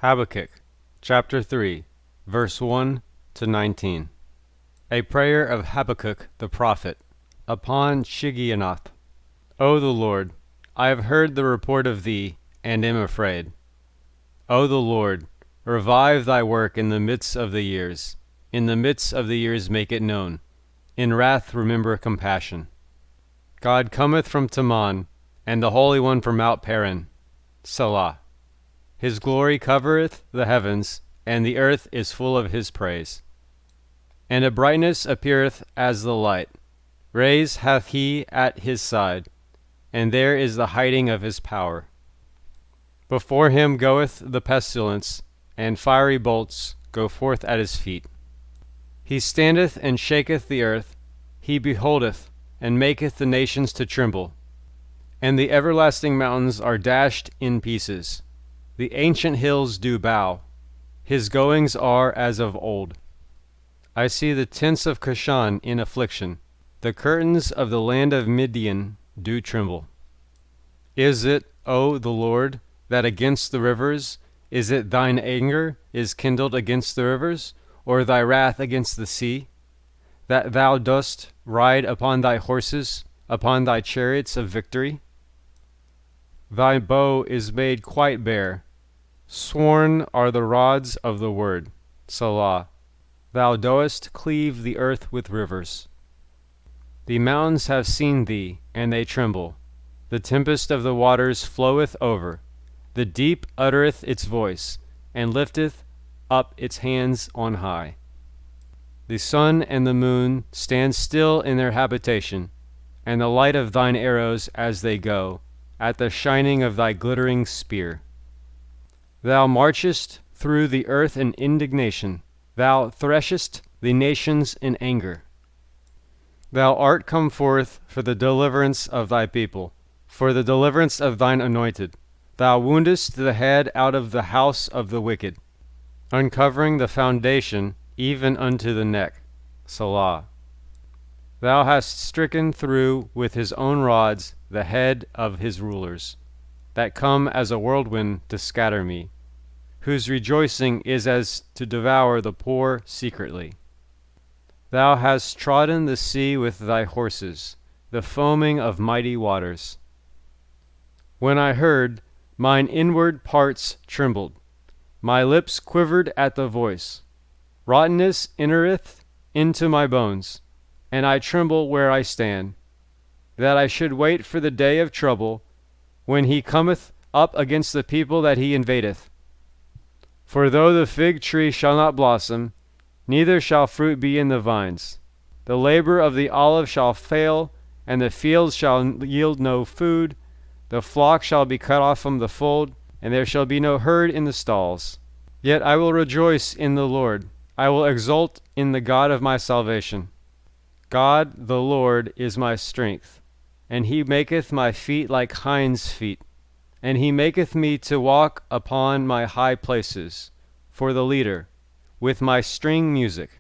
Habakkuk, chapter 3, verse 1 to 19. A prayer of Habakkuk the prophet, upon Shigionoth. O the Lord, I have heard the report of thee, and am afraid. O the Lord, revive thy work in the midst of the years. In the midst of the years make it known. In wrath remember compassion. God cometh from Teman, and the Holy One from Mount Paran. Selah. His glory covereth the heavens, and the earth is full of his praise. And a brightness appeareth as the light. Rays hath he at his side, and there is the hiding of his power. Before him goeth the pestilence, and fiery bolts go forth at his feet. He standeth and shaketh the earth, he beholdeth, and maketh the nations to tremble. And the everlasting mountains are dashed in pieces. The ancient hills do bow. His goings are as of old. I see the tents of Cushan in affliction. The curtains of the land of Midian do tremble. Is it, O the Lord, that against the rivers, is it thine anger is kindled against the rivers, or thy wrath against the sea, that thou dost ride upon thy horses, upon thy chariots of victory? Thy bow is made quite bare. Sworn are the rods of the word. Selah. Thou dost cleave the earth with rivers. The mountains have seen thee, and they tremble. The tempest of the waters floweth over. The deep uttereth its voice, and lifteth up its hands on high. The sun and the moon stand still in their habitation, and the light of thine arrows as they go, at the shining of thy glittering spear. Thou marchest through the earth in indignation. Thou threshest the nations in anger. Thou art come forth for the deliverance of thy people, for the deliverance of thine anointed. Thou woundest the head out of the house of the wicked, uncovering the foundation even unto the neck. Selah. Thou hast stricken through with his own rods the head of his rulers, that come as a whirlwind to scatter me, whose rejoicing is as to devour the poor secretly. Thou hast trodden the sea with thy horses, the foaming of mighty waters. When I heard, mine inward parts trembled, my lips quivered at the voice. Rottenness entereth into my bones, and I tremble where I stand, that I should wait for the day of trouble, when he cometh up against the people that he invadeth. For though the fig tree shall not blossom, neither shall fruit be in the vines, the labor of the olive shall fail, and the fields shall yield no food, the flock shall be cut off from the fold, and there shall be no herd in the stalls. Yet I will rejoice in the Lord, I will exult in the God of my salvation. God the Lord is my strength, and he maketh my feet like hinds' feet, and he maketh me to walk upon my high places, for the leader, with my string music.